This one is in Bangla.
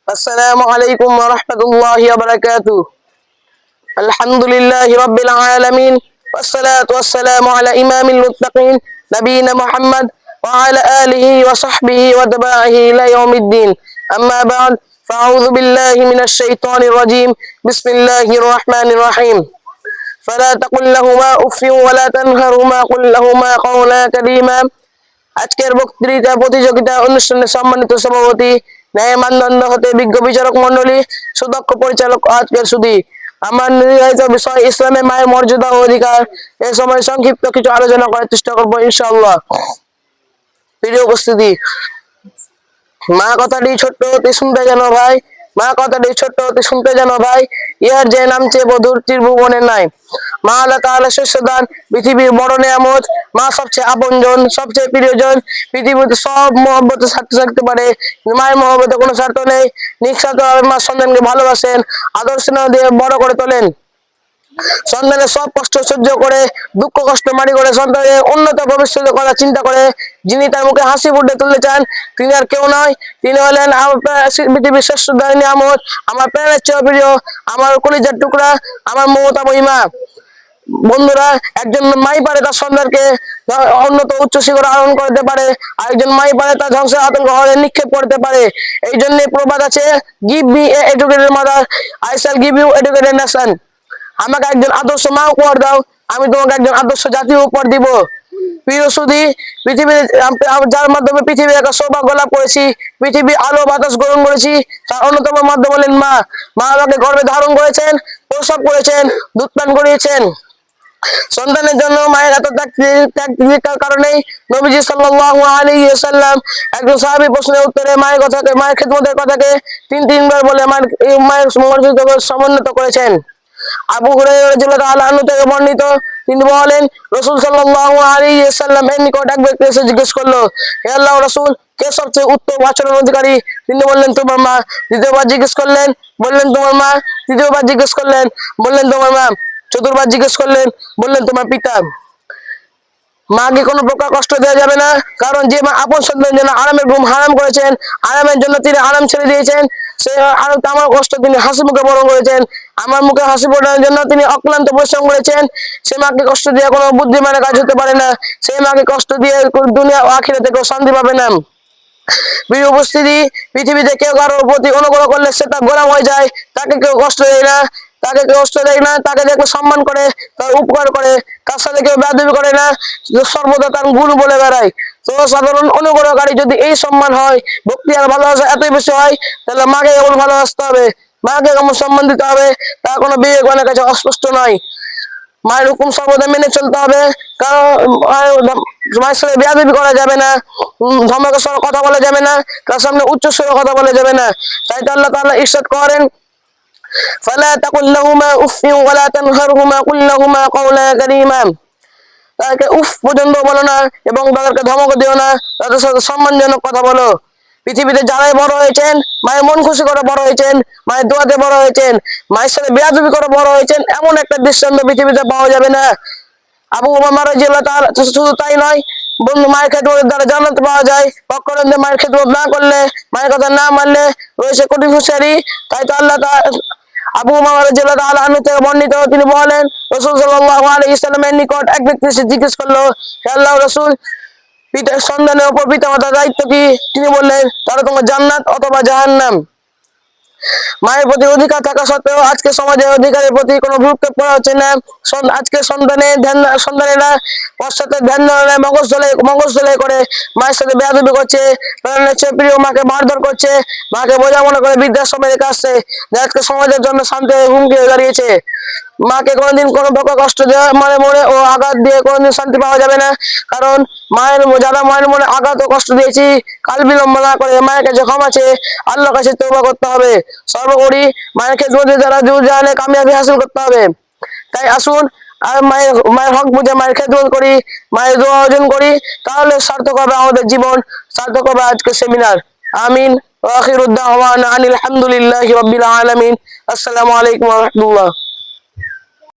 السلام عليكم ورحمة الله وبركاته. الحمد لله رب العالمين، والصلاة والسلام على إمام المتقين نبينا محمد وعلى آله وصحبه وتبعه إلى يوم الدين. أما بعد، فأعوذ بالله من الشيطان الرجيم. بسم الله الرحمن الرحيم. فلا تقل لهما أف ولا تنهرهما قل لهما قولا كريما। আজকের বক্তৃতা প্রতিযোগিতা অনুষ্ঠানের সম্মানিত সভাপতি, ন্যায় মানদণ্ড হতে বিজ্ঞ বিচারক মন্ডলী, সুদক্ষ পরিচালক, আজকের সুধী, আমার নির্ধারিত বিষয় ইসলামে মায়ের মর্যাদা ও অধিকার। এ সময় সংক্ষিপ্ত কিছু আলোচনা করার চেষ্টা করবো ইনশাআল্লাহ। প্রিয় উপস্থিতি, মা কথাটি ছোট্ট হতে শুনতে যেন ভাই, মা কথাটি ছোট্ট হতে শুনতে যেন ভাই, ইহার যে নামছে বধুর ত্রিভুবনের নাই। মা আল্লাহ তাআলা শ্রেষ্ঠ দান, পৃথিবীর বড় নিয়ামত। মা সবচেয়ে আপনজন, সবচেয়ে প্রিয়জন। পৃথিবীতে সব মহব্বতের স্বার্থ থাকতে পারে, মায়ের মহব্বতে কোনো স্বার্থ নেই। নিঃস্বার্থভাবে মা সন্তানকে ভালোবাসেন, আদর স্নেহ দিয়ে বড় করে তোলেন। সন্তানের সব কষ্ট সহ্য করে, দুঃখ কষ্ট মারি করে সন্তানের উন্নত ভবিষ্যতের কথা চিন্তা করে যিনি তার মুখে হাসি ফুটে তুলতে চান, তিনি আর কেউ নয়, তিনি হলেন পৃথিবীর শ্রেষ্ঠ নিয়ামত, আমার প্রাণের চেয়ে প্রিয়, আমার কলিজার টুকরা, আমার মমতা মহিমা। বন্ধুরা, একজন মাই পারে তার সন্তানকে উন্নত উচ্চ শিখরে আরোহণ করতে পারে, আর একজন মাই পারে তার ধ্বংসের আতঙ্ক হলে নিক্ষেপ করতে পারে। এই জন্য প্রবাদ আছে, give me a educated mother, I shall give you educated nation. আমাকে একজন আদর্শ মা উপহার দাও, আমি তোমাকে একজন আদর্শ জাতি উপহার দিব। প্রিয় সুধী, পৃথিবীর যার মাধ্যমে পৃথিবীর একটা সৌভাগ্য লাভ করেছি, পৃথিবীর আলো বাতাস গ্রহণ করেছি, তার অন্যতম মাধ্যম হলেন মা। মা আমাকে গর্ভে ধারণ করেছেন, প্রসব করেছেন, দুধ পান করিয়েছেন। সন্তানের জন্য মায়ের এত ত্যাগ কারণেই নবীজি সাল্লাল্লাহু আলাইহি ওয়াসাল্লাম একজন সাহাবী প্রশ্নের উত্তরে মায়ের কথাকে, মায়ের খিদমতের কথাকে তিনবার বলে মায়ের মর্যাদা সমুন্নত করেছেন। আবু হুরায়রা রাদিয়াল্লাহু তাআলা আনহু থেকে বর্ণিত, তিনি বলেন, রাসূল সাল্লাল্লাহু আলাইহি ওয়াসাল্লাম এর নিকট এক ব্যক্তি এসে জিজ্ঞেস করলো, হে আল্লাহর রাসূল, কে সবচেয়ে উত্তম আচরণ অধিকারী? তিনি বললেন, তোমার মা। দ্বিতীয়বার জিজ্ঞেস করলেন, বললেন তোমার মা। তৃতীয়বার জিজ্ঞেস করলেন, বললেন তোমার মা। চতুর্থবার জিজ্ঞেস করলেন, বললেন তোমার পিতা। মাকে কোনো প্রকার কষ্ট দেওয়া যাবে না, কারণ যে মা আপন সন্তানের জন্য আরামের ঘুম হারাম করেছেন, আরামের জন্য তিনি আরাম ছেড়ে দিয়েছেন, সে আমার কষ্ট তিনি হাসি মুখে বরণ করেছেন। আমার মুখে হাসি ফোটানোর জন্য তিনি অক্লান্ত পরিশ্রম করেছেন। সে মাকে কষ্ট দিয়ে কোনো বুদ্ধিমানের কাজ হতে পারে না। সেই মাকে কষ্ট দিয়ে দুনিয়া ও আখিরাতে কেউ শান্তি পাবে না। প্রিয় উপস্থিতি, পৃথিবীতে কেউ কারোর প্রতি অনুগ্রহ করলে সে তার গোলাম হয়ে যায়, তাকে কেউ কষ্ট দেয় না, তাকে কেউ কষ্ট দেয় না, তাকে দেখে সম্মান করে, তার উপকার করে, তার সাথে কেউ বেয়াদবি করে না, সর্বদা তার গুণ বলে বেড়ায়। তো সাধারণ অনুগ্রহকারী যদি এই সম্মান হয়, ভক্তি আর ভালোবাসা এতই বেশি হয়, তাহলে মাকে কেমন ভালোবাসতে হবে, মাকে কেমন সম্মান দিতে হবে, তা কোনো বিবেকবানের কাছে অস্পষ্ট নয়। মায়ের হুকুম সর্বদা মেনে চলতে হবে, কারণ মায়ের সাথে বেয়াদবি করা যাবে না, ধমকের সঙ্গে কথা বলা যাবে না, তার সামনে উচ্চ স্বরে কথা বলা যাবে না। তাই তো আল্লাহ তাআলা ইরশাদ করেন, ফালা তাকুল লাহুমা উফফিন ওয়ালা তানহারহুমা কুল লাহুমা কাওলা কারীমা। তাদেরকে উফ পর্যন্ত বলো না এবং তাদেরকে ধমক দিও না, তাদের সাথে সম্মানজনক কথা বলো। পৃথিবীতে যারাই বড় হয়েছেন, মায়ের মন খুশি করে বড় হয়েছেন, মায়ের দোয়াতে বড় হয়েছেন, মায়ের সাথে বেয়াদবি করে বড় হয়েছেন, এমন একটা দৃষ্টান্ত পৃথিবীতে পাওয়া যাবে না। আবু উমামা রাদিয়াল্লাহু তাআলা, শুধু তাই নয়, বন্ধু, মায়ের খেদমতের দ্বারা জান্নাত পাওয়া যায়। পক্ষান্তরে মায়ের খেদমত না করলে, মায়ের কথা না মানলে রয়েছে কঠিন হুঁশিয়ারি। তাই তো আল্লাহ আবু উমামা রাদিয়াল্লাহু তাআলা আনহু থেকে বর্ণিত, তিনি বলেন, রাসূল সাল্লাল্লাহু আলাইহি ওয়াসাল্লামের নিকট এক ব্যক্তি এসে জিজ্ঞেস করলো, হে আল্লাহর রাসূল, সন্তানের উপর পিতামাতার দায়িত্ব কি? তিনি বললেন, তারা তোমার জান্নাত অথবা জাহান্নাম। মায়ের প্রতি অধিকার থাকা সত্ত্বেও আজকে সমাজের অধিকারের প্রতি কোনো গুরুত্ব দেওয়া হচ্ছে না। আজকে সন্তানেরা পশ্চাতে ধ্যান ধারণায় মগজ ধোলাই করে মায়ের সাথে বেয়াদবি করছে, প্রিয় মাকে মারধর করছে, মাকে বোঝা মনে করে বৃদ্ধাশ্রমে রেখে আসছে, যা আজকে সমাজের জন্য শান্তি হুমকি হয়ে দাঁড়িয়েছে। মাকে কোনোদিন কোনো প্রকার কষ্ট দেওয়া, মনে ও আঘাত দিয়ে কোনোদিন শান্তি পাওয়া যাবে না, কারণ যারা মায়ের মনে আঘাত ও কষ্ট দিয়েছি, কাল বিলম্ব না করে মায়ের কাছে ক্ষমা চেয়ে আল্লাহর কাছে তওবা করতে হবে। সর্বোপরি মায়ের খেদমতে যারা জানে কামিয়াবি হাসিল করতে হবে। তাই আসুন আর মায়ের হক বুঝে মায়ের খেদমত করি, মায়ের দোয়া অর্জন করি, তাহলে সার্থক হবে আমাদের জীবন, সার্থক হবে আজকের সেমিনার। আমিন। ওয়া আখিরু দাওয়ানা আনিল হামদুলিল্লাহি রাব্বিল আলামিন। আসসালামু আলাইকুম ওয়া রাহমাতুল্লাহ।